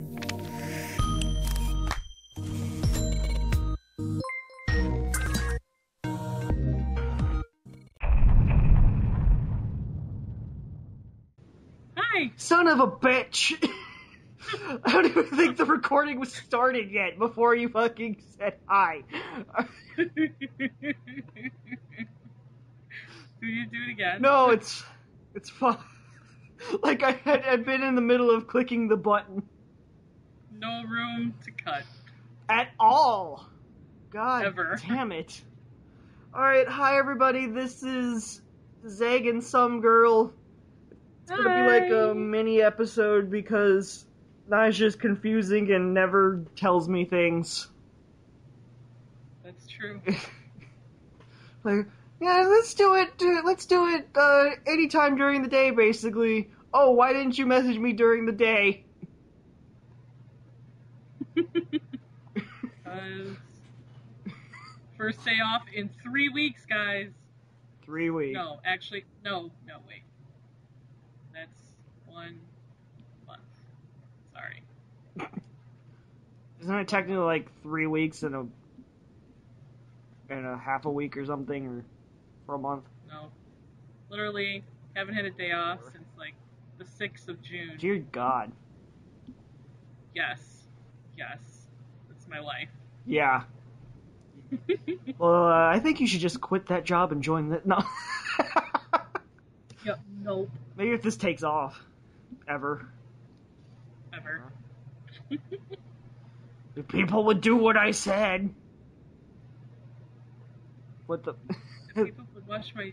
Hi! Son of a bitch! I don't even think the recording was started yet before you fucking said hi. Do you do it again? No, it's fine. Like I'd been in the middle of clicking the button. No room to cut. At all. God Ever. damn it. Alright, hi everybody, this is Zeg and some girl. It's gonna be like a mini episode because Naja's confusing and never tells me things. That's true. Like, yeah, let's do it anytime during the day, basically. Oh, why didn't you message me during the day? First day off in 3 weeks, guys. 3 weeks. No, actually, no, wait. That's 1 month. Sorry. Isn't it technically like 3 weeks and a half a week or something, or for a month? No. Literally, haven't had a day off since like the 6th of June. Dear God. Yes. That's my life. Yeah. Well, I think you should just quit that job and join the... No. Yep, nope. Maybe if this takes off. Ever. The people would do what I said. What the... People would watch my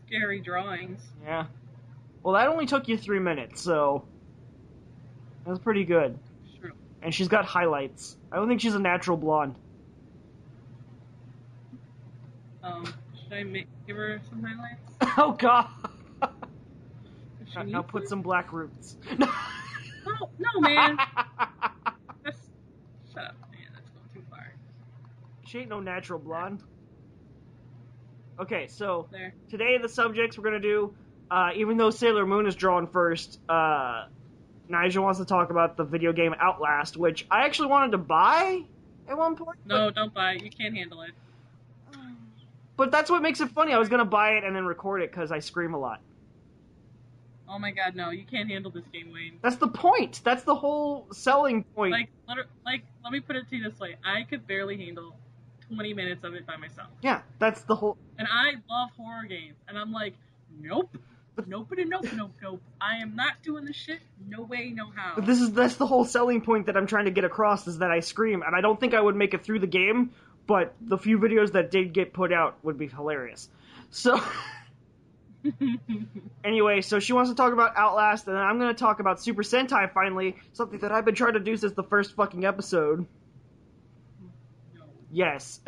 scary drawings. Yeah. Well, that only took you 3 minutes, so... That's pretty good. True. And she's got highlights. I don't think she's a natural blonde. Should I give her some highlights? Oh, God! Now Some? put some black roots. No, man! Shut up, man. That's going too far. She ain't no natural blonde. Okay, so There. Today the subjects we're gonna do, even though Sailor Moon is drawn first, Nigel wants to talk about the video game Outlast, which I actually wanted to buy at one point. No, don't buy it. You can't handle it. But that's what makes it funny. I was gonna buy it and then record it because I scream a lot. Oh my god, no. You can't handle this game, Wayne. That's the point. That's the whole selling point. Let me put it to you this way. I could barely handle 20 minutes of it by myself. Yeah, that's the whole... And I love horror games. And I'm like, nope. Nope. I am not doing this shit. No way, no how. But that's the whole selling point that I'm trying to get across, is that I scream. And I don't think I would make it through the game, but the few videos that did get put out would be hilarious. So... Anyway, so she wants to talk about Outlast, and I'm going to talk about Super Sentai finally, something that I've been trying to do since the first fucking episode. No. Yes.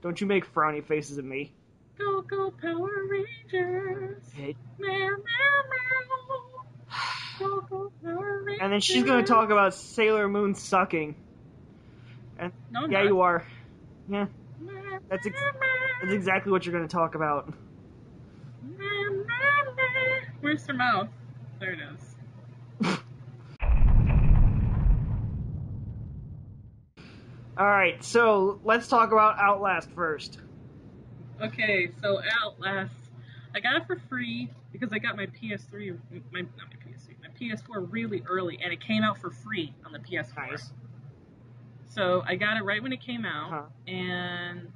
Don't you make frowny faces at me. Go Power Rangers. Hey. Meow, meow, meow. Go Power Rangers. And then she's going to talk about Sailor Moon sucking. And No, yeah, not. you are. Yeah. That's exactly what you're going to talk about. Where's her mouth? There it is. Alright, so let's talk about Outlast first. Okay, so Outlast, I got it for free because I got my PS3, my PS4 really early, and it came out for free on the PS4. Nice. So I got it right when it came out, and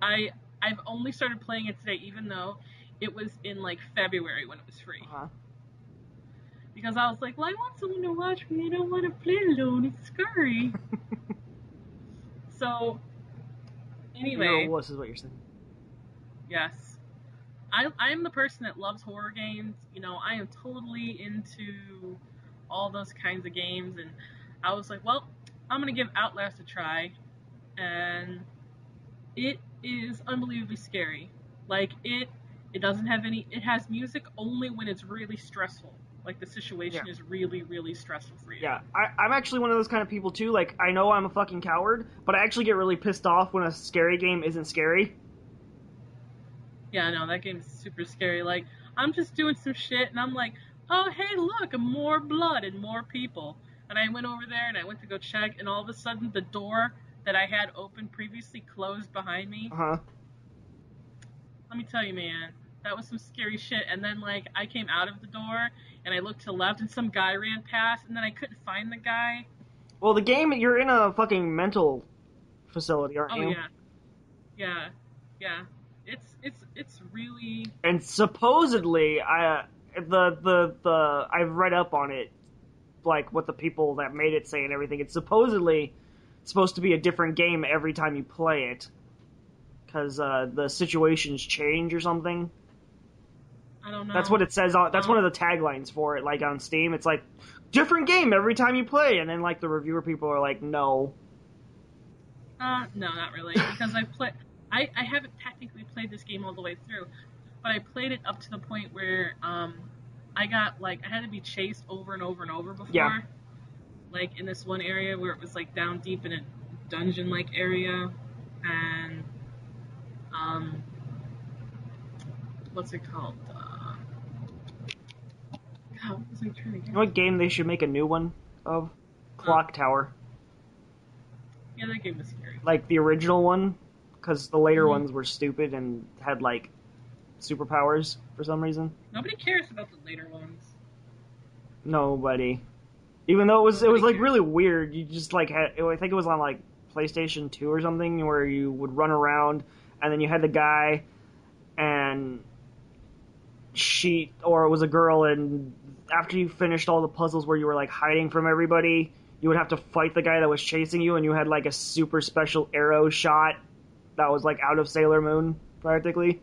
I've only started playing it today, even though it was in like February when it was free. Because I was like, well, I want someone to watch me. I don't want to play alone. It's scary. So, anyway. You're a wuss is what you're saying. Yes. I'm the person that loves horror games. You know, I am totally into all those kinds of games. And I was like, well, I'm going to give Outlast a try. And it is unbelievably scary. Like, it doesn't have any... It has music only when it's really stressful. Like, the situation is really, really stressful for you. Yeah, I'm actually one of those kind of people, too. Like, I know I'm a fucking coward, but I actually get really pissed off when a scary game isn't scary. Yeah, no, that game's super scary. Like, I'm just doing some shit, and I'm like, oh, hey, look, more blood and more people. And I went over there and I went to go check, and all of a sudden the door that I had open previously closed behind me. Uh-huh. Let me tell you, man, that was some scary shit. And then, like, I came out of the door and I looked to the left and some guy ran past, and then I couldn't find the guy. Well, the game, you're in a fucking mental facility, aren't you? Oh, yeah. Yeah. It's really. And supposedly, I've read up on it, like what the people that made it say and everything. It's supposedly supposed to be a different game every time you play it, because the situations change or something. I don't know. That's what it says. That's one of the taglines for it. Like on Steam, it's like different game every time you play, and then like the reviewer people are like, no. No, not really, because I haven't technically played this game all the way through, but I played it up to the point where I got like I had to be chased over and over and over before. Yeah. Like in this one area where it was like down deep in a dungeon-like area, and what's it called? God, what was I trying to get? You know what game they should make a new one of? Clock Tower. Yeah, that game was scary. Like the original one, because the later ones were stupid and had like superpowers for some reason. Nobody cares about the later ones. Nobody. Even though it was like really weird. You just like had, I think it was on like PlayStation 2 or something, where you would run around and then you had the guy and or it was a girl, and after you finished all the puzzles where you were like hiding from everybody, you would have to fight the guy that was chasing you, and you had like a super special arrow shot that was like out of Sailor Moon practically. It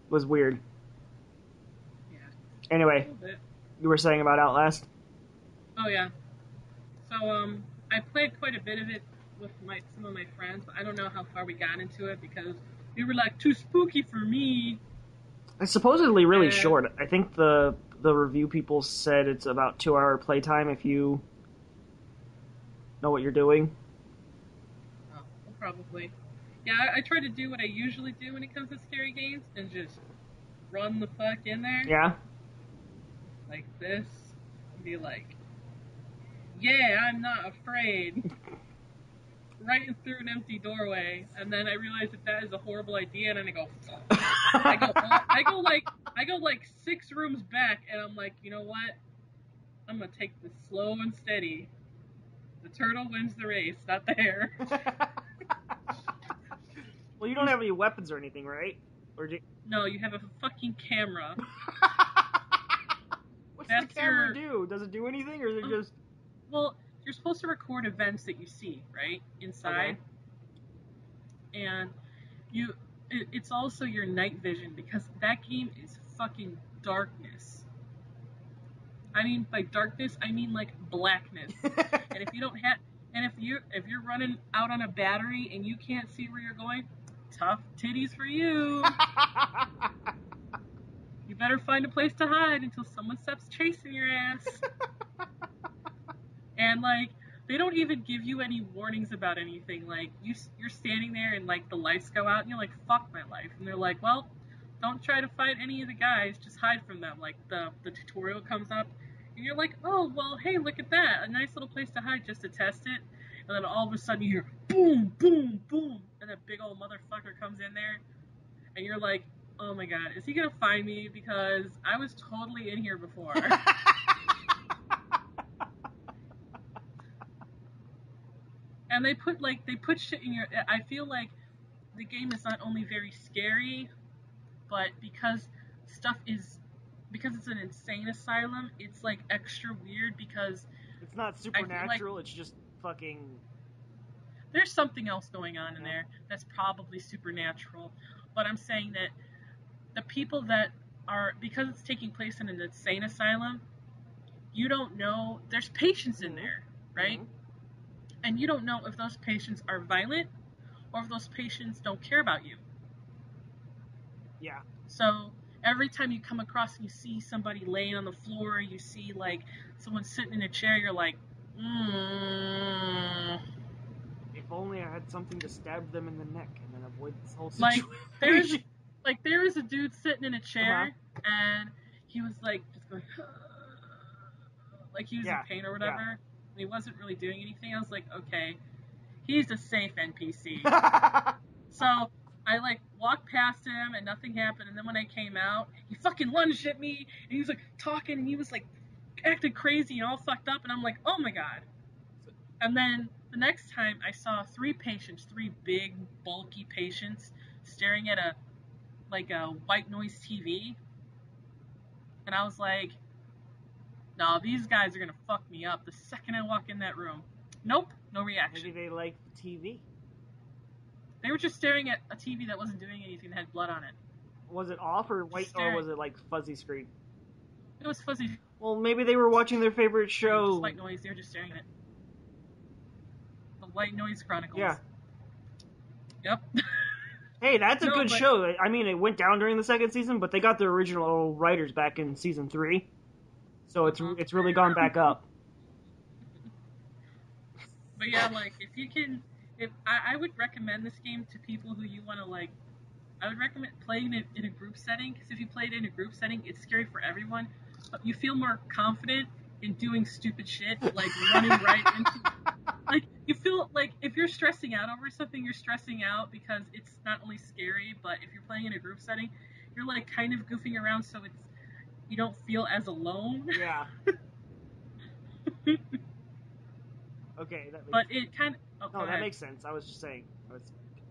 was weird. Yeah. Anyway, you were saying about Outlast? Oh yeah. So I played quite a bit of it with some of my friends, but I don't know how far we got into it because we were like too spooky for me. It's supposedly really short. I think the review people said it's about 2-hour playtime if you know what you're doing. Oh, well, probably. Yeah, I try to do what I usually do when it comes to scary games and just run the fuck in there. Yeah. Like this. And be like, yeah, I'm not afraid. Right through an empty doorway, and then I realize that is a horrible idea, and then I go, I go like 6 rooms back, and I'm like, you know what? I'm gonna take this slow and steady. The turtle wins the race, not the hare. Well, you don't have any weapons or anything, right? Or No, you have a fucking camera. What's the camera do? Does it do anything, or is it just? Well, you're supposed to record events that you see, right? Inside. Okay. And it's also your night vision, because that game is fucking darkness. I mean, by darkness, I mean like blackness. And if you don't have, and if you're running out on a battery and you can't see where you're going, tough titties for you. You better find a place to hide until someone stops chasing your ass. And, like, they don't even give you any warnings about anything. Like, you're standing there and, like, the lights go out and you're like, fuck my life. And they're like, well, don't try to fight any of the guys. Just hide from them. Like, the tutorial comes up and you're like, oh, well, hey, look at that. A nice little place to hide just to test it. And then all of a sudden you hear boom, boom, boom. And a big old motherfucker comes in there. And you're like, oh, my God, is he going to find me? Because I was totally in here before. And they put shit in your. I feel like the game is not only very scary, but because it's an insane asylum, it's like extra weird because it's not supernatural. It's just fucking. There's something else going on in there that's probably supernatural, but I'm saying that the people that are, because it's taking place in an insane asylum, you don't know. There's patients in there, right? Mm-hmm. And you don't know if those patients are violent or if those patients don't care about you. Yeah. So every time you come across and you see somebody laying on the floor, you see like someone sitting in a chair, you're like, If only I had something to stab them in the neck and then avoid this whole situation. There was a dude sitting in a chair and he was like just going like he was in pain or whatever. he wasn't really doing anything. I was like, okay, he's a safe NPC. So I like walked past him and nothing happened. And then when I came out, he fucking lunged at me and he was like talking and he was like acting crazy and all fucked up. And I'm like, oh my god. And then the next time I saw three big bulky patients staring at a white noise TV. And I was like, no, these guys are gonna fuck me up the second I walk in that room. Nope, no reaction. Maybe they like the TV. They were just staring at a TV that wasn't doing anything, that had blood on it. Was it off or white, or was it like fuzzy screen? It was fuzzy. Well, maybe they were watching their favorite show. White noise. They were just staring at it. The White Noise Chronicles. Yeah. Yep. Hey, that's a good show. I mean, it went down during the second season, but they got the original writers back in season 3, so it's really gone back up. But yeah, like if I would recommend this game to people who you want to like. I would recommend playing it in a group setting, because if you play it in a group setting, it's scary for everyone. But you feel more confident in doing stupid shit, like running right into. Like, you feel like if you're stressing out over something, you're stressing out because it's not only scary, but if you're playing in a group setting, you're like kind of goofing around, so you don't feel as alone. Yeah. Okay, that makes but it kind of. No, that makes sense. I was just saying. I was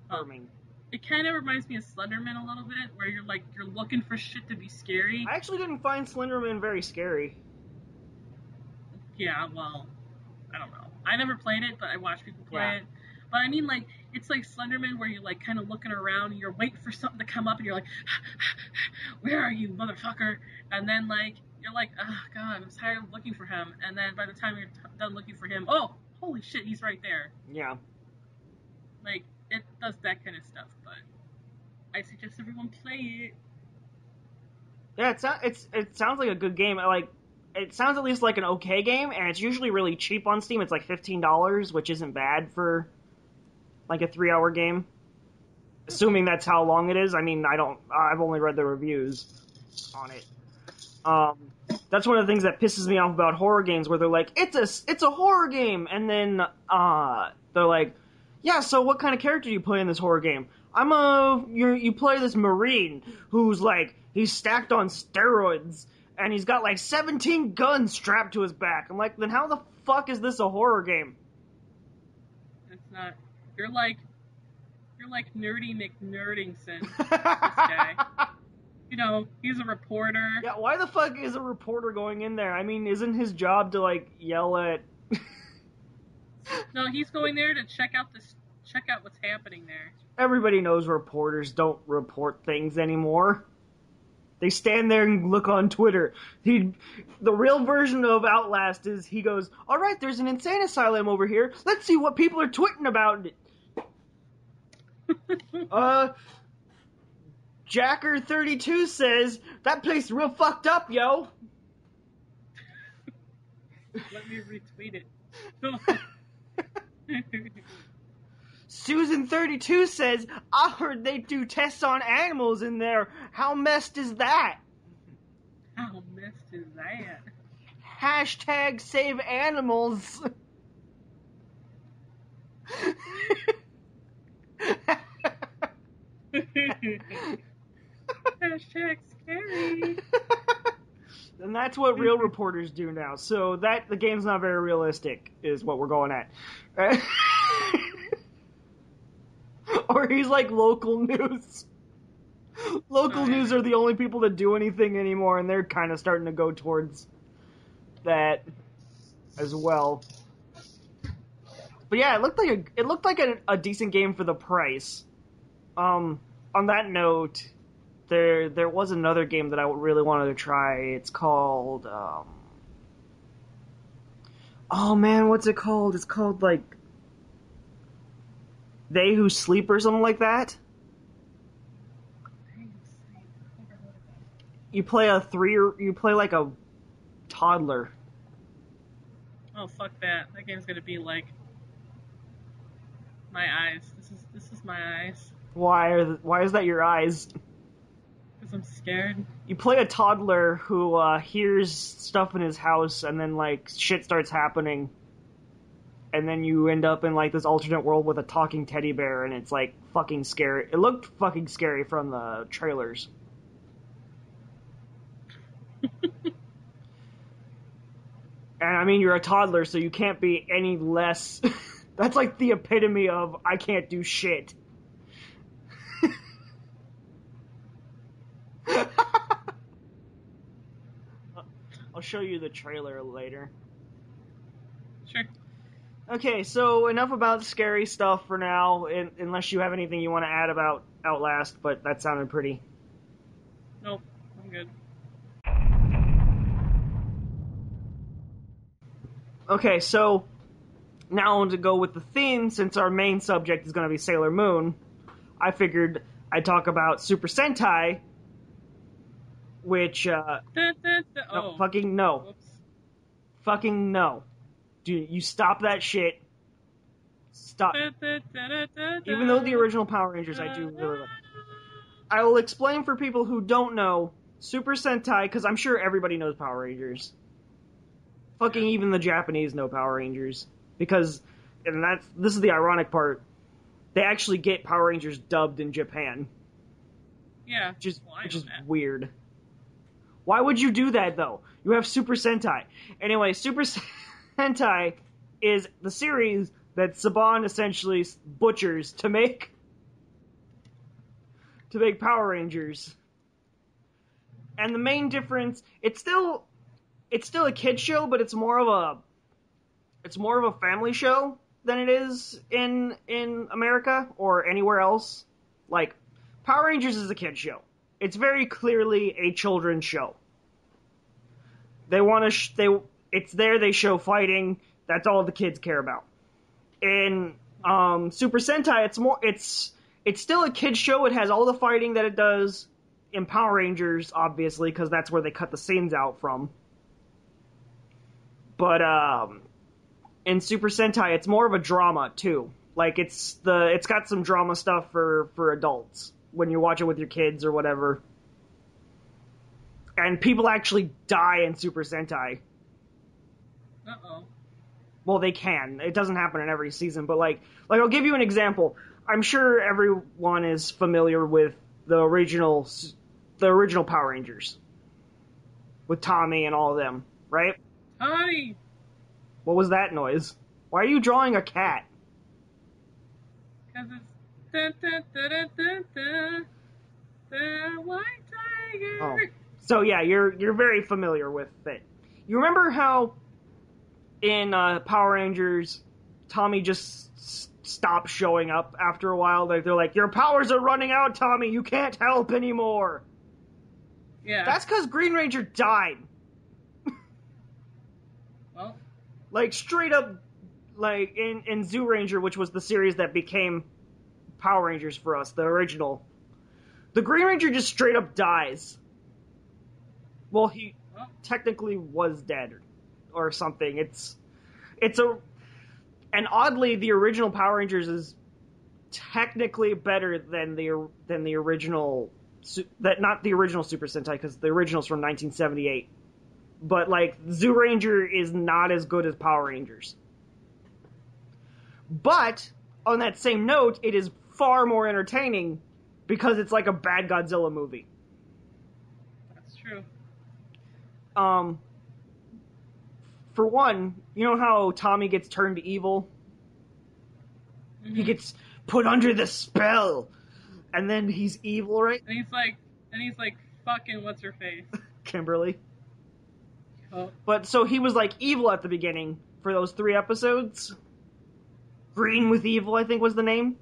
confirming. It kind of reminds me of Slenderman a little bit, where you're looking for shit to be scary. I actually didn't find Slenderman very scary. Yeah, well, I don't know. I never played it, but I watched people play it. But I mean, like, it's like Slenderman, where you're like kind of looking around and you're waiting for something to come up, and you're like, where are you, motherfucker? And then like you're like, oh god, I'm tired of looking for him. And then by the time you're done looking for him, oh, holy shit, he's right there. Yeah. Like, it does that kind of stuff, but I suggest everyone play it. Yeah, it sounds like a good game. Like, it sounds at least like an okay game, and it's usually really cheap on Steam. It's like $15, which isn't bad for like a 3-hour game. Assuming that's how long it is. I mean, I've only read the reviews on it. That's one of the things that pisses me off about horror games, where they're like, it's a horror game, and then they're like, yeah, so what kind of character do you play in this horror game? You play this Marine who's like, he's stacked on steroids, and he's got like 17 guns strapped to his back. I'm like, then how the fuck is this a horror game? It's not. You're like Nerdy McNerdingson, this guy. You know, he's a reporter. Yeah, why the fuck is a reporter going in there? I mean, isn't his job to like yell at... No, he's going there to check out what's happening there. Everybody knows reporters don't report things anymore. They stand there and look on Twitter. The real version of Outlast is he goes, alright, there's an insane asylum over here. Let's see what people are twitting about it. Jacker32 says, that place is real fucked up, yo. Let me retweet it. Susan32 says, I heard they do tests on animals in there. How messed is that? How messed is that? Hashtag save animals. Hashtag scary. And that's what real reporters do now. So the game's not very realistic, is what we're going at. Right? Or he's like local news. Local news are the only people that do anything anymore, and they're kind of starting to go towards that as well. But yeah, it looked like a decent game for the price. On that note, there was another game that I really wanted to try. It's called oh man, what's it called? It's called like They Who Sleep or something like that. You play like a toddler. Oh fuck that! That game's gonna be like my eyes. This is my eyes. Why is that your eyes? Because I'm scared. You play a toddler who hears stuff in his house, and then like shit starts happening, and then you end up in like this alternate world with a talking teddy bear, and it's like fucking scary. It looked fucking scary from the trailers. And I mean, you're a toddler, so you can't be any less. That's like the epitome of I can't do shit. I'll show you the trailer later. Sure. Okay, so enough about scary stuff for now, unless you have anything you want to add about Outlast, but that sounded pretty. Nope, I'm good. Okay, so now to go with the theme, since our main subject is going to be Sailor Moon, I figured I'd talk about Super Sentai, which, Oh. no, fucking no. Whoops. Fucking no. Dude, you stop that shit. Stop. Even though the original Power Rangers I do really like. I will explain for people who don't know Super Sentai, because I'm sure everybody knows Power Rangers. Fucking even the Japanese know Power Rangers. Because, and this is the ironic part, they actually get Power Rangers dubbed in Japan. Yeah. Which is weird. Why would you do that, though? You have Super Sentai. Anyway, Super Sentai is the series that Saban essentially butchers to make Power Rangers. And the main difference, it's still a kid show, but it's more of a family show than it is in America or anywhere else. Like, Power Rangers is a kid show. It's very clearly a children's show. They want to it's there, they show fighting, that's all the kids care about. In Super Sentai, it's still a kid's show. It has all the fighting that it does in Power Rangers, obviously, because that's where they cut the scenes out from. But in Super Sentai, it's more of a drama too. Like it's got some drama stuff for adults when you watch it with your kids or whatever. And people actually die in Super Sentai. Uh-oh. Well, they can. It doesn't happen in every season, but like I'll give you an example. I'm sure everyone is familiar with the original Power Rangers with Tommy and all of them, right? Tommy. What was that noise? Why are you drawing a cat? Because it's the white tiger. Oh. So yeah, you're very familiar with it. You remember how in Power Rangers, Tommy just stopped showing up after a while? They're like, your powers are running out, Tommy. You can't help anymore. Yeah. That's because Green Ranger died. Well. Like, straight up, like, in Zoo Ranger, which was the series that became Power Rangers for us, the original, the Green Ranger just straight up dies. Well, he technically was dead or something. And oddly, the original Power Rangers is technically better than the original, not the original Super Sentai, because the original's from 1978. But like, Zoo Ranger is not as good as Power Rangers. But on that same note, it is far more entertaining because it's like a bad Godzilla movie. That's true. For one, you know how Tommy gets turned evil? Mm-hmm. He gets put under the spell, and then he's evil, right? And he's like, fucking what's her face? Kimberly. Oh. But so he was like evil at the beginning for those 3 episodes. Green with Evil, I think was the name.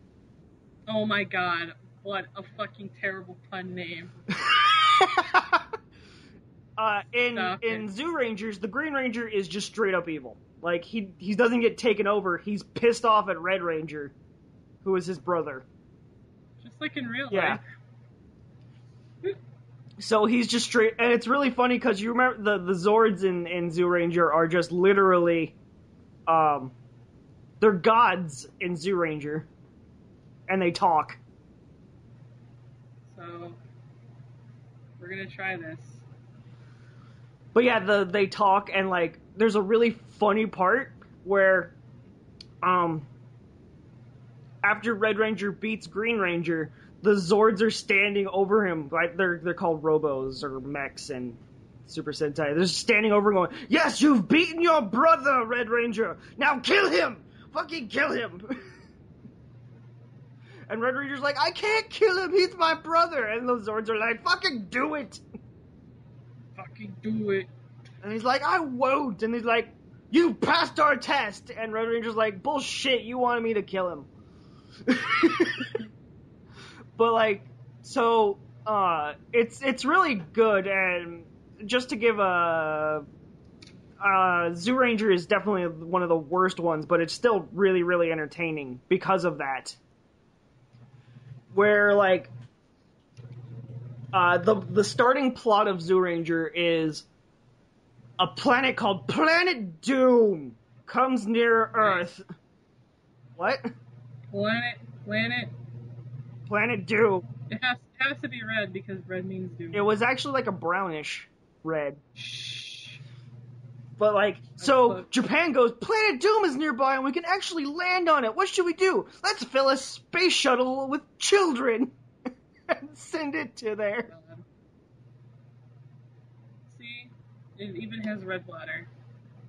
Oh my god, what a fucking terrible pun name. In Zoo Rangers, the Green Ranger is just straight up evil. Like, he doesn't get taken over. He's pissed off at Red Ranger, who is his brother. Just like in real life. So he's just straight, and it's really funny because you remember the Zords in Zoo Ranger are just literally, they're gods in Zoo Ranger, and they talk. So, we're gonna try this. But yeah, they talk, and like, there's a really funny part where After Red Ranger beats Green Ranger, the Zords are standing over him. Right? They're called Robos or Mechs and Super Sentai. They're standing over him going, "Yes, you've beaten your brother, Red Ranger! Now kill him! Fucking kill him!" And Red Ranger's like, "I can't kill him, he's my brother!" And the Zords are like, "Fucking do it!" Fucking do it. And he's like, "I won't!" And he's like, "You passed our test!" And Red Ranger's like, "Bullshit, you wanted me to kill him." But like, so it's really good, and just to give a Zyuranger is definitely one of the worst ones, but it's still really, really entertaining because of that. Where like the starting plot of Zyuranger is a planet called Planet Doom comes near Earth. What? Planet Doom. It has to be red because red means doom. It was actually like a brownish red. Shh. But like, so Japan goes, Planet Doom is nearby and we can actually land on it. What should we do? Let's fill a space shuttle with children and send it to there. See? It even has red bladder.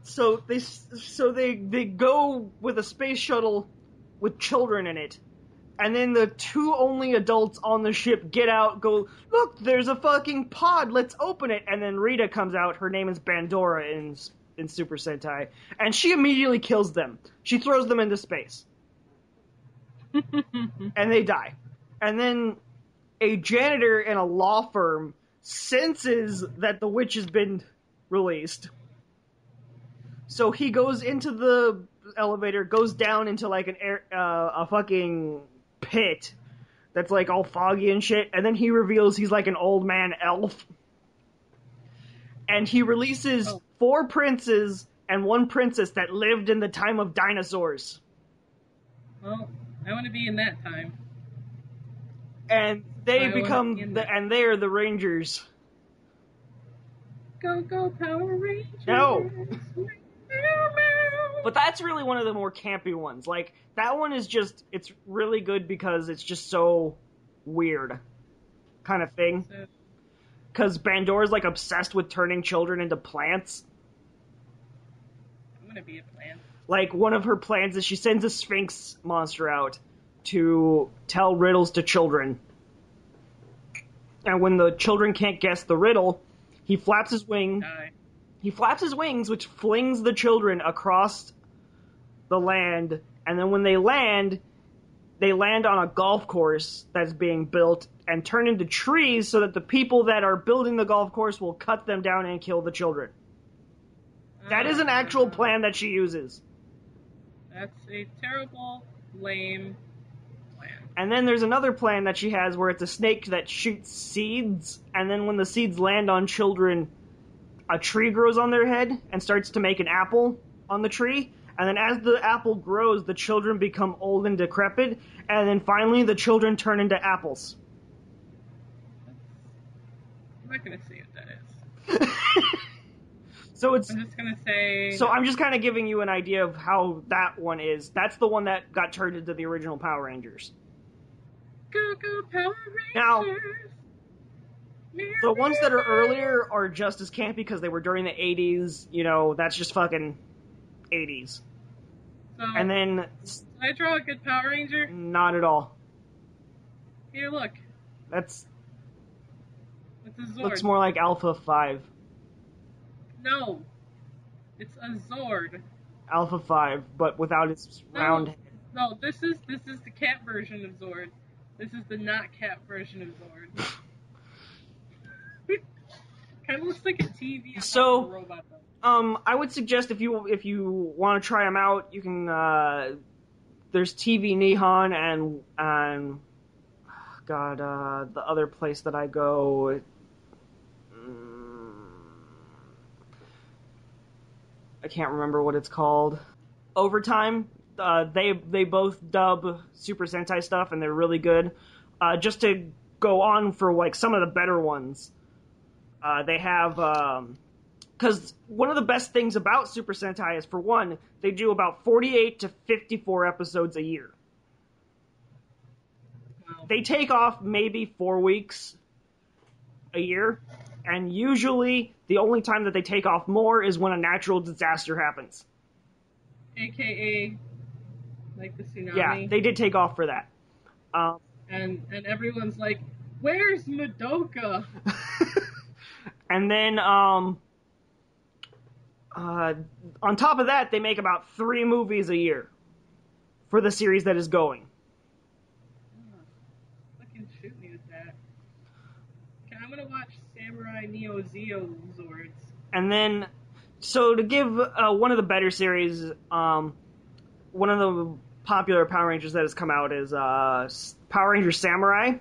So they go with a space shuttle with children in it. And then the two only adults on the ship get out, go, "Look, there's a fucking pod, let's open it." And then Rita comes out, her name is Bandora in Super Sentai, and she immediately kills them. She throws them into space. And they die. And then a janitor in a law firm senses that the witch has been released. So he goes into the elevator, goes down into like a fucking pit that's like all foggy and shit, and then he reveals he's like an old man elf. And he releases 4 princes and 1 princess that lived in the time of dinosaurs. Well, I want to be in that time. And they and they're the Rangers. Go Power Rangers! No! But that's really one of the more campy ones. Like, that one is just, it's really good because it's just so weird kind of thing. Because Bandora's, like, obsessed with turning children into plants. I'm gonna be a plant. Like, one of her plans is she sends a Sphinx monster out to tell riddles to children. And when the children can't guess the riddle, he flaps his wing. He flaps his wings, which flings the children across the land, and then when they land on a golf course that's being built and turn into trees so that the people that are building the golf course will cut them down and kill the children. That is an actual plan that she uses. That's a terrible, lame plan. And then there's another plan that she has where it's a snake that shoots seeds, and then when the seeds land on children, a tree grows on their head and starts to make an apple on the tree. And then as the apple grows, the children become old and decrepit. And then finally, the children turn into apples. I'm not going to say what that is. So I'm just going to say... So I'm just kind of giving you an idea of how that one is. That's the one that got turned into the original Power Rangers. Go Power Rangers! Now, the ones that are earlier are just as campy because they were during the 80s. You know, that's just fucking 80s. So, and then... Did I draw a good Power Ranger? Not at all. Here, look. That's... It's a Zord. Looks more like Alpha 5. No. It's a Zord. Alpha 5, but without its round head. No, this is the cat version of Zord. This is the not cat version of Zord. Kind of looks like a TV. So, a robot, though. I would suggest if you want to try them out, you can. There's TV Nihon and the other place that I go. I can't remember what it's called. Overtime. They both dub Super Sentai stuff, and they're really good. Just to go on for like some of the better ones. They have because one of the best things about Super Sentai is, for one, they do about 48 to 54 episodes a year. Wow. They take off maybe 4 weeks a year, and usually the only time that they take off more is when a natural disaster happens. AKA, like the tsunami. Yeah, they did take off for that. And everyone's like, where's Madoka? And then, on top of that, they make about 3 movies a year for the series that is going. Fucking shoot me with that. Okay, I'm gonna watch Samurai Neo Zeo Zords. And then, so to give one of the better series, one of the popular Power Rangers that has come out is Power Rangers Samurai.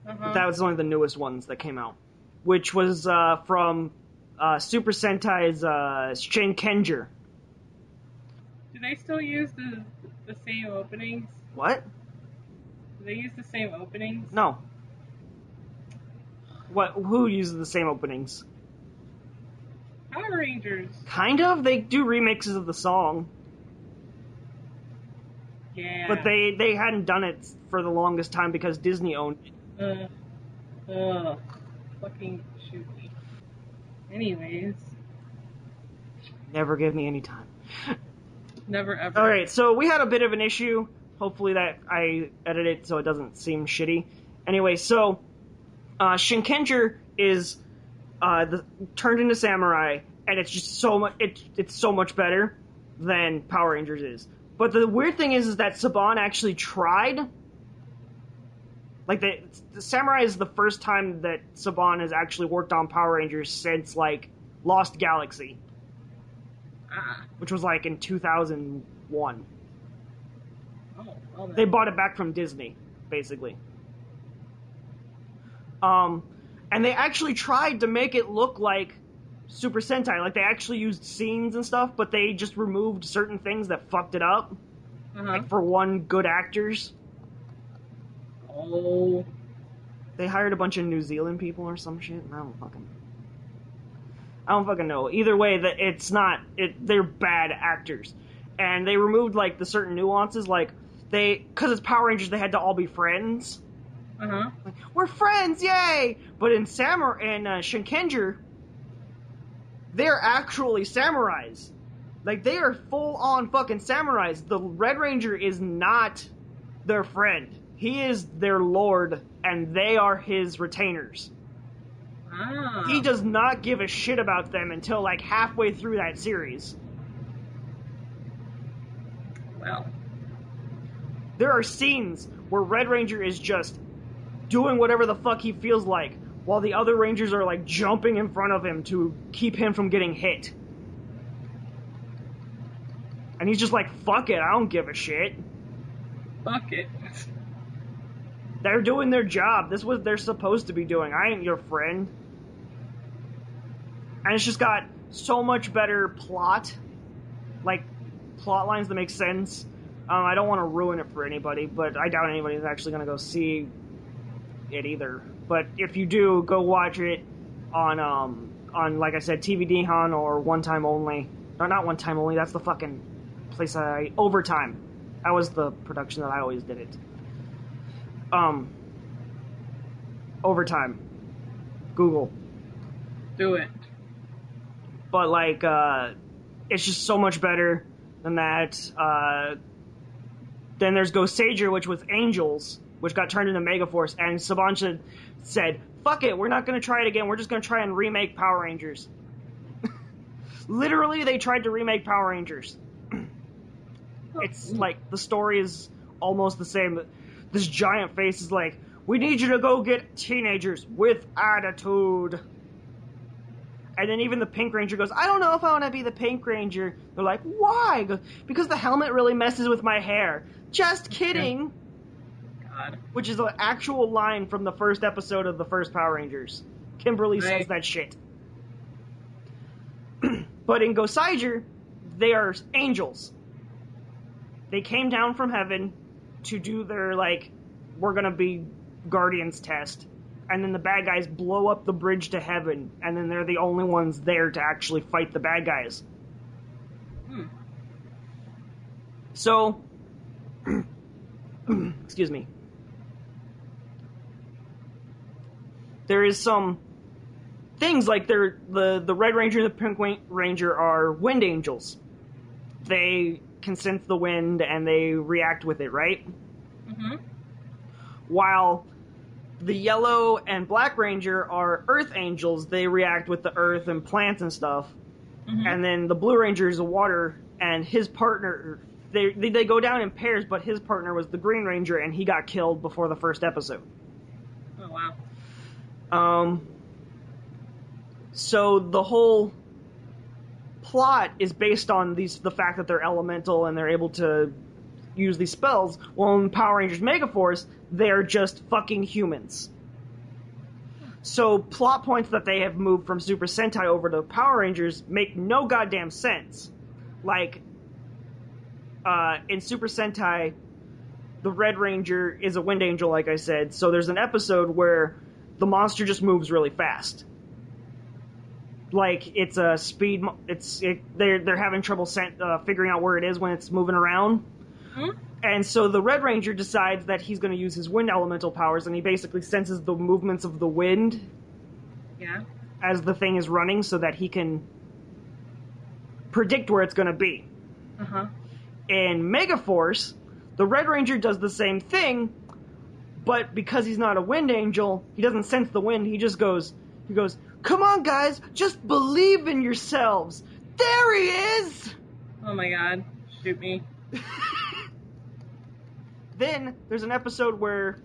That was one of the newest ones that came out, which was from Super Sentai's Shinkenger. Do they still use the same openings? What? Do they use the same openings? No. What? Who uses the same openings? Power Rangers. Kind of. They do remixes of the song. Yeah. But they hadn't done it for the longest time because Disney owned it. Fucking shoot me. Anyways. Never give me any time. Never ever. Alright, so we had a bit of an issue. Hopefully that I edit it so it doesn't seem shitty. Anyway, so Shinkenger is turned into Samurai, and it's just so much. It's so much better than Power Rangers is. But the weird thing is that Saban actually tried. Like the Samurai is the first time that Saban has actually worked on Power Rangers since like Lost Galaxy, which was like in 2001. Oh, well then. They bought it back from Disney, basically. And they actually tried to make it look like Super Sentai. Like, they actually used scenes and stuff, but they just removed certain things that fucked it up. Like, for one, good actors. Oh. They hired a bunch of New Zealand people or some shit. I don't fucking know. Either way, they're bad actors. And they removed, like, the certain nuances, like, because it's Power Rangers, they had to all be friends. Like, we're friends, yay! But in Shinkenger, they're actually samurais. Like, they are full-on fucking samurais. The Red Ranger is not their friend. He is their lord, and they are his retainers. He does not give a shit about them until, like, halfway through that series. Well. There are scenes where Red Ranger is just doing whatever the fuck he feels like, while the other Rangers are, like, jumping in front of him to keep him from getting hit. And he's just like, fuck it, I don't give a shit. Fuck it. They're doing their job. This is what they're supposed to be doing. I ain't your friend. And it's just got so much better plot. Like, plot lines that make sense. I don't want to ruin it for anybody, but I doubt anybody's actually going to go see it either. But if you do, go watch it on like I said, TVD-Han or One Time Only. No, not One Time Only, that's the fucking place Overtime. That was the production that I always did it. Overtime. Google. Do it. But, like, it's just so much better than that. Then there's Gokaiger, which was Angels, which got turned into Megaforce, and Saban said, fuck it, we're not going to try it again, we're just going to try and remake Power Rangers. Literally, they tried to remake Power Rangers. It's like, the story is almost the same. This giant face is like, we need you to go get teenagers with attitude. And then even the Pink Ranger goes, I don't know if I want to be the Pink Ranger. They're like, why? Goes, because the helmet really messes with my hair. Just kidding. God. Which is an actual line from the first episode of the first Power Rangers. Kimberly says that shit. But in Gokaiger, they are angels. They came down from heaven to do their, like, we're gonna be Guardians test. and then the bad guys blow up the bridge to heaven, and then they're the only ones there to actually fight the bad guys. So, excuse me. There is some things like the Red Ranger and the Pink Ranger are wind angels. They can sense the wind and they react with it, right? Mm-hmm. While the Yellow and Black Ranger are earth angels, they react with the earth and plants and stuff. Mm-hmm. And then the Blue Ranger is a water, and his partner, they go down in pairs, but his partner was the Green Ranger, and he got killed before the first episode. Oh, wow. So the whole plot is based on the fact that they're elemental and they're able to use these spells. Well, in Power Rangers Megaforce, they're just fucking humans. So plot points that they have moved from Super Sentai over to Power Rangers make no goddamn sense. Like, in Super Sentai, the Red Ranger is a wind angel, like I said, so there's an episode where the monster just moves really fast. Like, it's a speed... They're having trouble figuring out where it is when it's moving around. Mm-hmm. And so the Red Ranger decides that he's going to use his wind elemental powers, and he basically senses the movements of the wind as the thing is running so that he can predict where it's going to be. Uh-huh. In Megaforce, the Red Ranger does the same thing, but because he's not a wind angel, he doesn't sense the wind. He goes, "Come on, guys, just believe in yourselves. There he is!" Oh my god. Shoot me. Then there's an episode where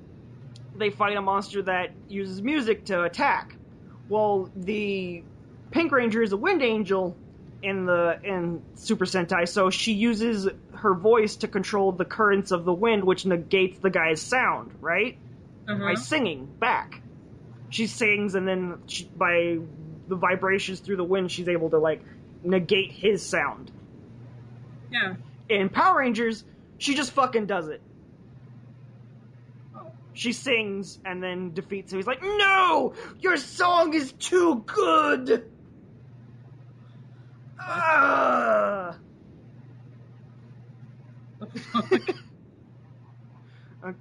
they fight a monster that uses music to attack. Well, the Pink Ranger is a wind angel in Super Sentai, so she uses her voice to control the currents of the wind, which negates the guy's sound, right? Uh-huh. By singing back. She sings, and then by the vibrations through the wind, she's able to, like, negate his sound. Yeah. In Power Rangers, she just fucking does it. She sings and then defeats him. He's like, "No! Your song is too good!"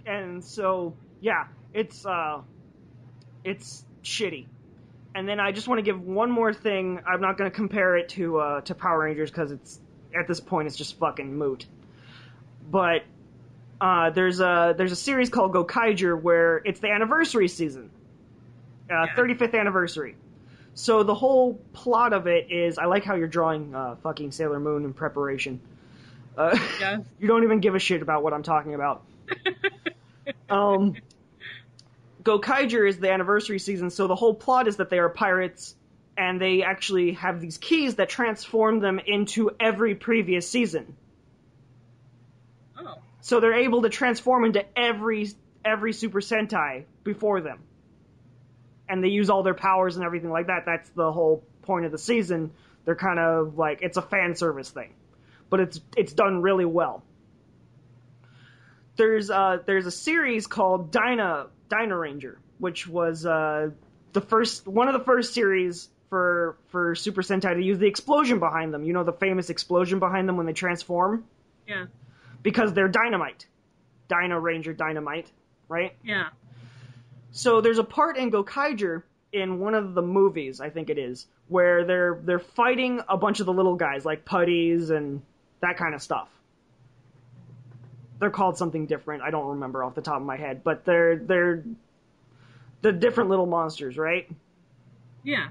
And so, yeah, it's shitty. And then I just want to give one more thing. I'm not going to compare it to Power Rangers because at this point it's just fucking moot. But there's a series called Gokaiger where it's the anniversary season, 35th anniversary. So the whole plot of it is, I like how you're drawing fucking Sailor Moon in preparation. Yes. You don't even give a shit about what I'm talking about. Gokaiger is the anniversary season, so the whole plot is that they are pirates, and they actually have these keys that transform them into every previous season. Oh. So they're able to transform into every Super Sentai before them. And they use all their powers and everything like that. That's the whole point of the season. They're kind of like, it's a fan service thing. But it's done really well. There's a series called Dyna Ranger, which was one of the first series for Super Sentai to use the explosion behind them. You know, the famous explosion behind them when they transform? Yeah. Because they're dynamite. Dyna Ranger Dynamite, right? Yeah. So there's a part in Gokaiger in one of the movies, I think it is, where they're fighting a bunch of the little guys, like putties and that kind of stuff. They're called something different. I don't remember off the top of my head, but they're the different little monsters, right? Yeah.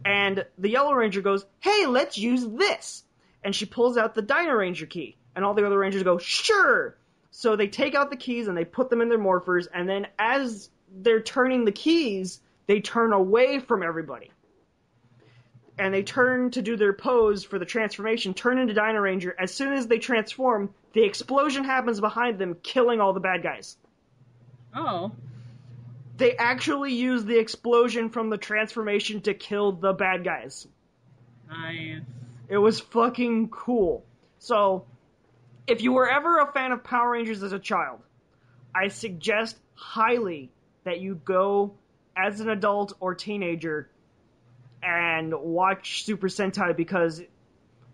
And the Yellow Ranger goes, "Hey, let's use this." And she pulls out the Dyna Ranger key. And all the other Rangers go, "Sure!" So they take out the keys and they put them in their morphers, and then as they're turning the keys, they turn away from everybody. And they turn to do their pose for the transformation, turn into Dyna Ranger. As soon as they transform, the explosion happens behind them, killing all the bad guys. Oh. They actually use the explosion from the transformation to kill the bad guys. Nice. It was fucking cool. So, if you were ever a fan of Power Rangers as a child, I suggest highly that you go as an adult or teenager and watch Super Sentai because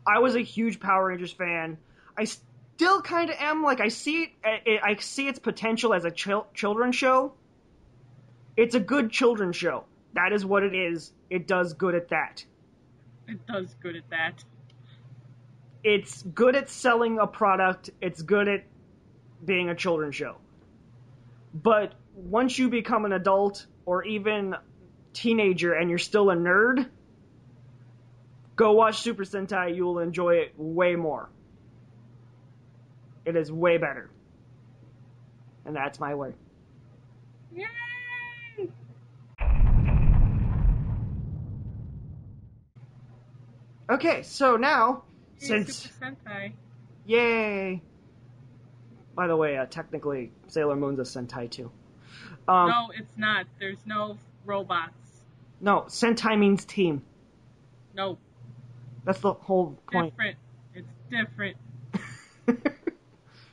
I was a huge Power Rangers fan. I still kind of am. Like, I see its potential as a children's show. It's a good children's show. That is what it is. It does good at that. It does good at that. It's good at selling a product. It's good at being a children's show. But once you become an adult or even teenager and you're still a nerd, go watch Super Sentai. You will enjoy it way more. It is way better. And that's my word. Yay! Okay, so now, Yay, since... Super Sentai. Yay! By the way, technically, Sailor Moon's a Sentai too. No, it's not. There's no robots. No, Sentai means team. No. That's the whole point. Different. It's different.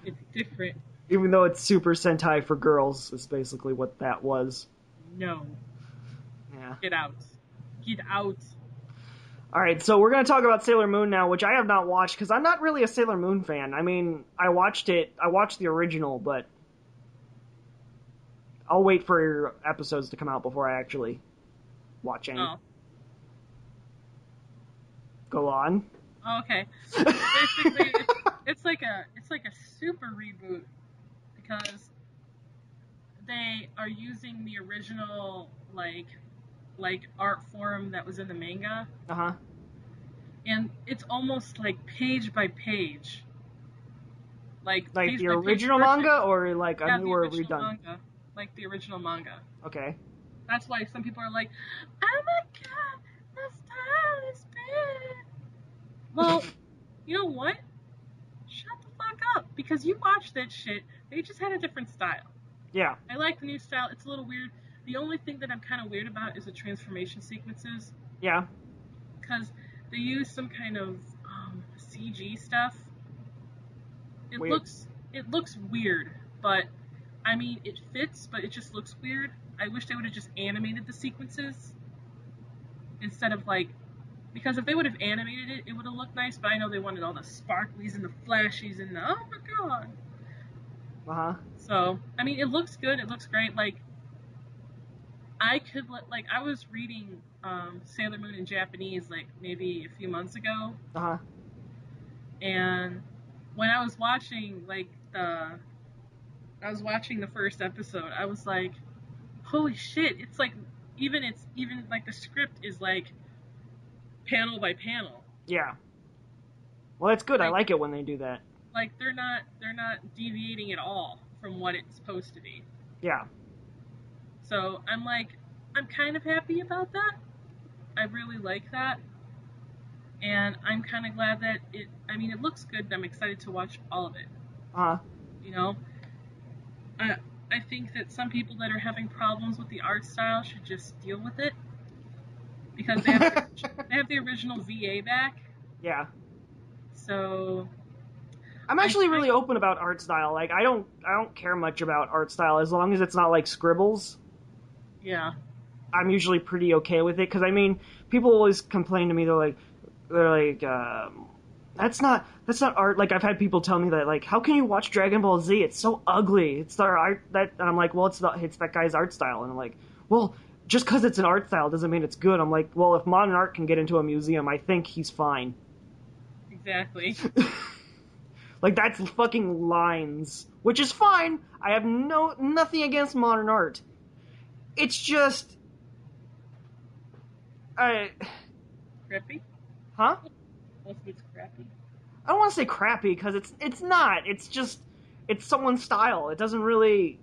It's different. Even though it's Super Sentai for girls, is basically what that was. No. Yeah. Get out. Get out. Alright, so we're going to talk about Sailor Moon now, which I have not watched, because I'm not really a Sailor Moon fan. I mean, I watched the original, but I'll wait for episodes to come out before I actually watch any. Oh. Go on. Oh, okay. Basically, it's like a super reboot because they are using the original like art form that was in the manga. Uh-huh. And it's almost like page by page. Like page the by original page manga or like a yeah, newer the original redone? manga. Like the original manga. Okay. That's why some people are like, oh my god, the style is bad. Well, you know what? Shut the fuck up. Because you watched that shit. They just had a different style. Yeah. I like the new style. It's a little weird. The only thing that I'm kind of weird about is the transformation sequences. Yeah. Because they use some kind of CG stuff. It Weird. looks weird, but I mean it fits, but it just looks weird. I wish they would have just animated the sequences instead of because if they would have animated it, it would have looked nice. But I know they wanted all the sparklies and the flashies and the oh my god. Uh-huh. So I mean, it looks good. It looks great. I was reading Sailor Moon in Japanese maybe a few months ago. Uh-huh. And when I was watching the first episode, I was like, holy shit, it's even the script is panel by panel. Yeah. Well, that's good. I like it when they do that. They're not deviating at all from what it's supposed to be. Yeah. So I'm kind of happy about that. I really like that. And I'm kind of glad that it looks good, and I'm excited to watch all of it. Uh-huh. You know? I think that some people that are having problems with the art style should just deal with it. Because they have the original VA back. Yeah. So I'm actually really open about art style. I don't care much about art style as long as it's not scribbles. Yeah. I'm usually pretty okay with it because people always complain to me. They're like, that's not art. I've had people tell me that how can you watch Dragon Ball Z? It's so ugly. It's the art and I'm like, well, it's that guy's art style. And I'm like, well, just because it's an art style doesn't mean it's good. I'm like, well, if modern art can get into a museum, I think he's fine. Exactly. That's fucking lines, which is fine. I have nothing against modern art. It's just, Crappy? Huh? Most of it's crappy. I don't want to say crappy because it's not. It's just it's someone's style. It doesn't really.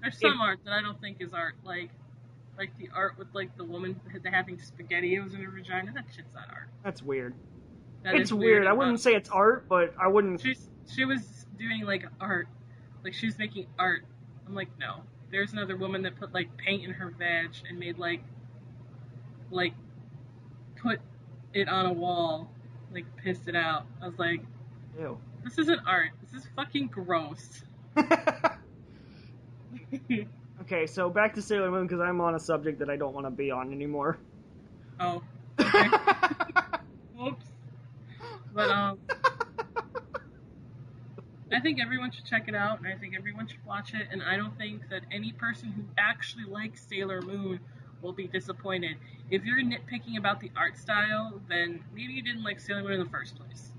There's some art that I don't think is art, like the art with the woman having SpaghettiOs in her vagina. That shit's not art. That's weird. It's weird. I wouldn't say it's art, but I wouldn't. She was doing art, she was making art. I'm like, no. There's another woman that put paint in her vag and made put it on a wall, pissed it out. I was like, ew. This isn't art. This is fucking gross. Okay, so back to Sailor Moon because I'm on a subject that I don't want to be on anymore. Oh, okay. Whoops. But I think everyone should check it out, and I think everyone should watch it, and I don't think that any person who actually likes Sailor Moon will be disappointed. If you're nitpicking about the art style, then maybe you didn't like Sailor Moon in the first place.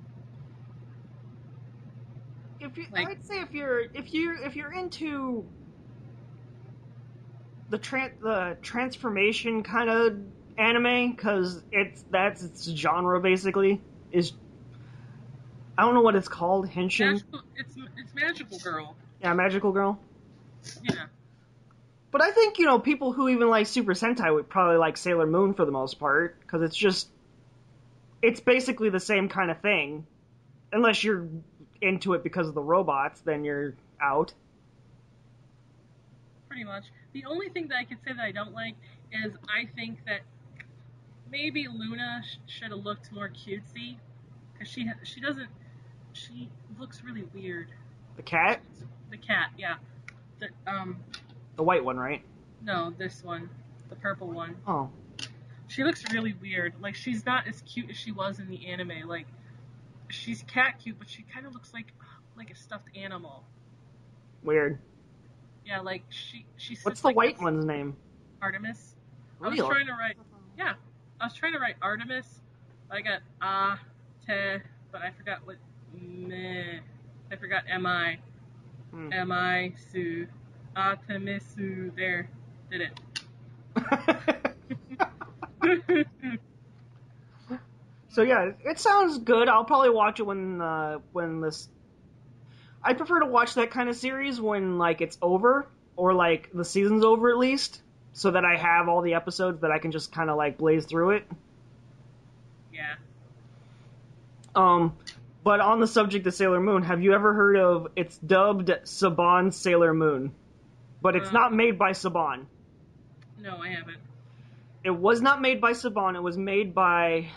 I'd say if you're into the transformation kind of anime, because that's its genre basically is. I don't know what it's called. Henshin. It's Magical Girl. Yeah, Magical Girl. Yeah. But I think people who even like Super Sentai would probably like Sailor Moon for the most part because it's basically the same kind of thing, unless you're into it because of the robots, then you're out. Pretty much. The only thing that I could say that I don't like is I think that maybe Luna should have looked more cutesy, because she doesn't. She looks really weird. The cat? The cat, yeah. The white one, right? No, this one, the purple one. Oh. She looks really weird. Like, she's not as cute as she was in the anime. Like, she's cat cute, but she kind of looks like a stuffed animal. Weird. Yeah, like she. What's the white one's name? Artemis. Really? I was trying to write. Yeah, I was trying to write Artemis. I got te, but I forgot what me. I forgot mi. Mi su. Artemisu. There, did it. So yeah, it sounds good. I'll probably watch it when this. I prefer to watch that kind of series when like it's over or like the season's over at least, so that I have all the episodes that I can just kind of like blaze through it. Yeah. But on the subject of Sailor Moon, have you ever heard of? It's dubbed Saban Sailor Moon, but it's not made by Saban. No, I haven't. It was not made by Saban. It was made by.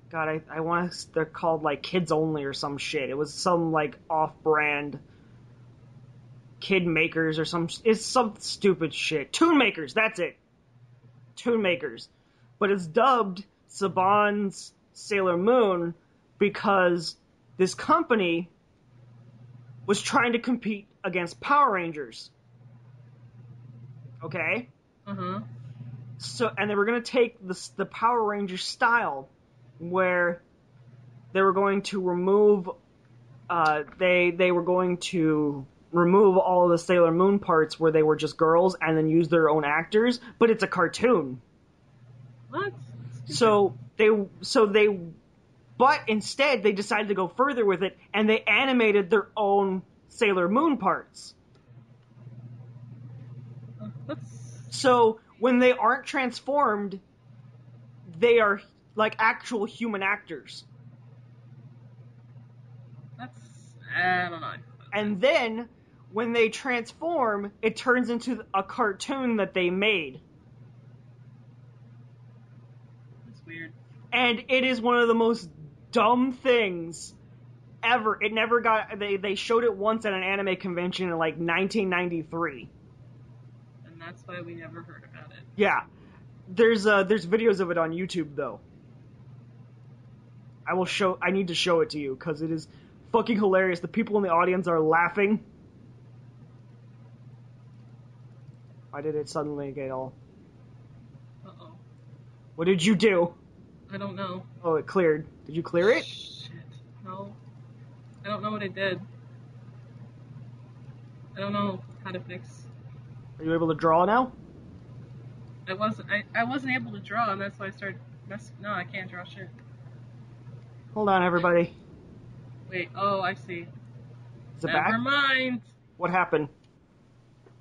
God, I want to. They're called like Kids Only or some shit. It was some like off-brand Kid Makers or some. It's some stupid shit. Toon Makers. That's it. Toon Makers, but it's dubbed Saban's Sailor Moon because this company was trying to compete against Power Rangers. Okay. So, and they were going to take the Power Ranger style, where they were going to remove, they were going to remove all of the Sailor Moon parts where they were just girls, and then use their own actors. But it's a cartoon. What? But instead they decided to go further with it, and they animated their own Sailor Moon parts. So when they aren't transformed, they are like actual human actors. I don't know. And then when they transform, it turns into a cartoon that they made. That's weird. And it is one of the most dumb things ever. It never got. They showed it once at an anime convention in like 1993. And that's why we never heard about it. Yeah. There's videos of it on YouTube though. I need to show it to you because it is fucking hilarious. The people in the audience are laughing. Why did it suddenly get all... Uh-oh. What did you do? I don't know. Oh, it cleared. Did you clear it? Shit. No. I don't know what I did. I don't know how to fix. Are you able to draw now? I wasn't able to draw, and that's why I started No, I can't draw shit. Hold on, everybody. Wait, oh, I see. Is it Never back? mind. What happened?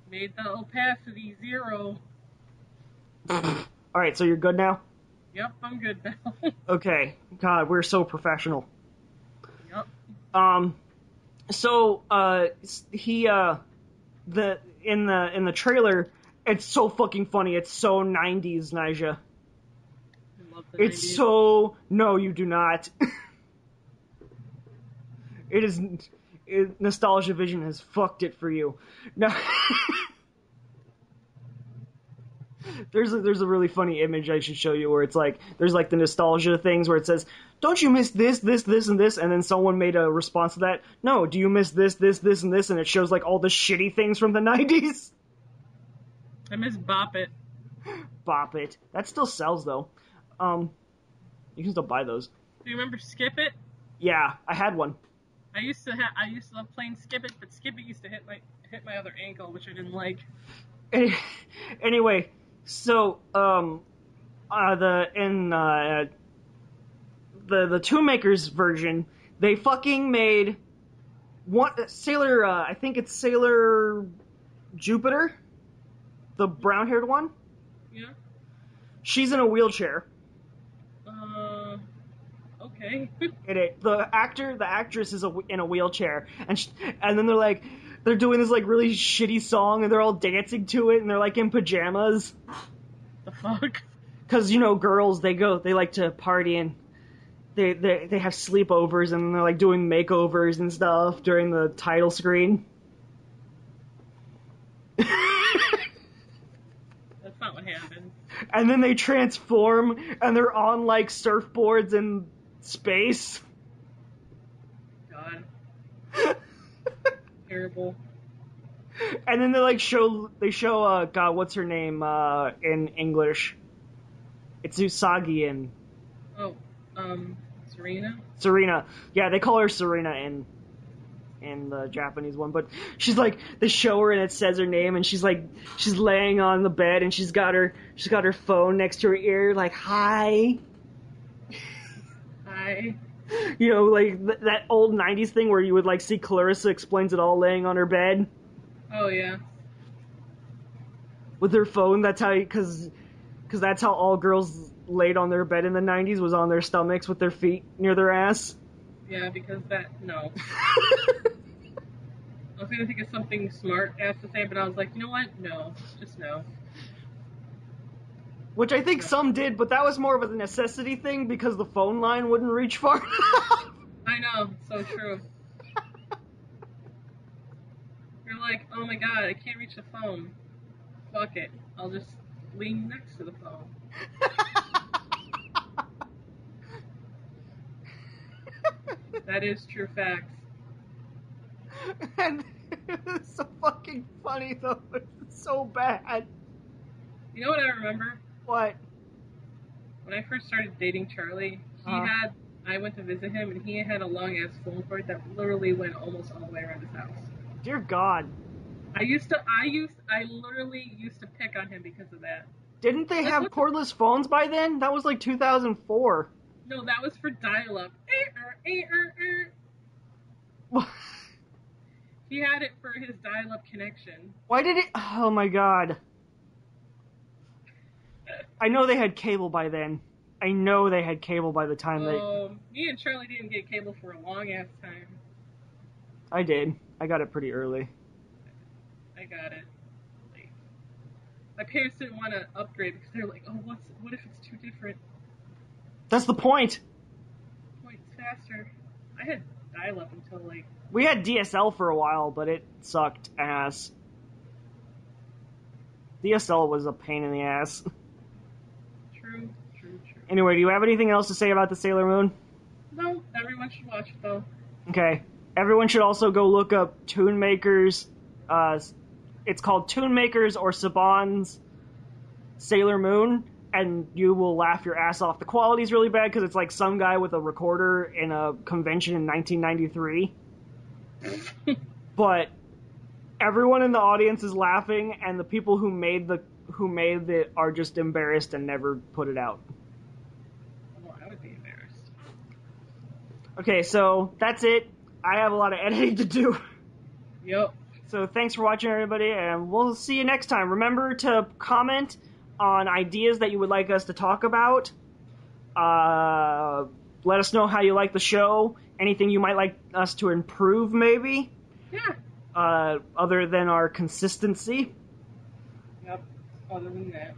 Made the opacity 0. Alright, so you're good now? Yep, I'm good now. Okay. God, we're so professional. Yep. So, in the trailer, it's so fucking funny. It's so 90s, Nyjah. I love the It's 90s. so... No, you do not. Nostalgia Vision has fucked it for you. No. There's a really funny image I should show you where it's like there's like the nostalgia things where it says, "Don't you miss this, this, this, and this?" And then someone made a response to that. No, do you miss this, this, this, and this? And it shows like all the shitty things from the 90s. I miss Bop It. Bop It. That still sells though. You can still buy those. Do you remember Skip It? Yeah, I had one. I used to love playing Skip It, but Skip It used to hit my other ankle, which I didn't like. Anyway, so the Toonmakers version, they fucking made one Sailor. I think it's Sailor Jupiter, the brown-haired one. Yeah. She's in a wheelchair. Okay. The actress is in a wheelchair, and then they're doing this like really shitty song, and they're all dancing to it, and they're like in pajamas. The fuck? Because girls they like to party and they have sleepovers and they're like doing makeovers and stuff during the title screen. That's not what happened. And then they transform and they're on like surfboards in space. God. Terrible. And then they show God, what's her name in English? It's Usagi in. Oh, Serena? Serena. Yeah, they call her Serena in the Japanese one, but she's like, they show her and it says her name and she's laying on the bed and she's got her phone next to her ear like, hi. Hi. Like that old 90s thing where you would like see Clarissa Explains It All laying on her bed. Oh yeah. With her phone, that's how, because that's how all girls laid on their bed in the 90s, was on their stomachs with their feet near their ass. Yeah, because no. I was gonna think of something smart to say, but I was like, you know what? No. Just no. Which I think some did, but that was more of a necessity thing because the phone line wouldn't reach far enough. I know, so true. You're like, oh my god, I can't reach the phone. Fuck it. I'll just lean next to the phone. That is true facts. And it's so fucking funny though. It's so bad. You know what I remember? What? When I first started dating Charlie, I went to visit him and he had a long ass phone cord that literally went almost all the way around his house. Dear God. I literally used to pick on him because of that. Didn't they have cordless phones by then? That was like 2004. No, that was for dial-up. He had it for his dial-up connection. Why did it? Oh my God. I know they had cable by then. I know they had cable by the time me and Charlie didn't get cable for a long-ass time. I did. I got it pretty early. I got it late. My parents didn't want to upgrade because they're like, oh, what if it's too different? That's the point. Point's faster. I had dial-up until like... We had DSL for a while, but it sucked ass. DSL was a pain in the ass. True. Anyway, do you have anything else to say about the Sailor Moon? No, everyone should watch it though. Okay. Everyone should also go look up Toonmakers. It's called Toonmakers or Saban's Sailor Moon, and you will laugh your ass off. The quality's really bad because it's like some guy with a recorder in a convention in 1993. But everyone in the audience is laughing, and the people who made it are just embarrassed and never put it out. Well, I would be embarrassed. Okay, so that's it. I have a lot of editing to do. Yep. So thanks for watching, everybody, and we'll see you next time. Remember to comment on ideas that you would like us to talk about. Let us know how you like the show. Anything you might like us to improve, maybe. Yeah. Other than our consistency. Yep. Other than that.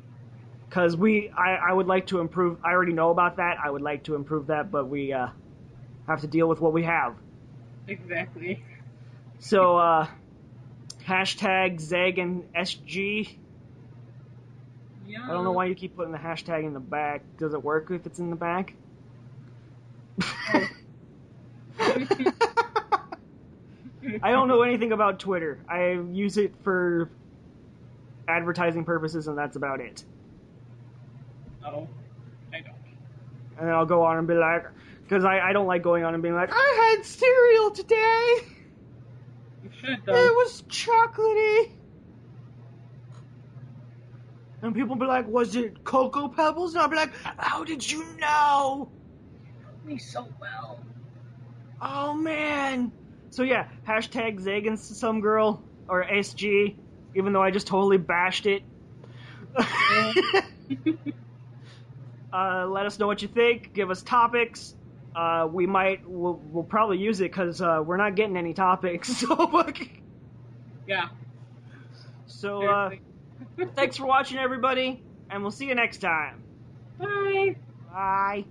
Because I would like to improve. I already know about that. I would like to improve that, but we have to deal with what we have. Exactly. So, hashtag Zeg and SG. Yeah. I don't know why you keep putting the hashtag in the back. Does it work if it's in the back? Oh. I don't know anything about Twitter. I use it for advertising purposes, and that's about it. No, I don't. And then I'll go on and be like, because I don't like going on and being like, I had cereal today. You should, though. It was chocolatey. And people be like, was it Cocoa Pebbles? And I'll be like, how did you know? Me so well. Oh, man. So, yeah, hashtag Zagan some girl, or SG, even though I just totally bashed it. Let us know what you think. Give us topics. We'll probably use it because we're not getting any topics. So, Yeah. So, thanks for watching, everybody, and we'll see you next time. Bye. Bye.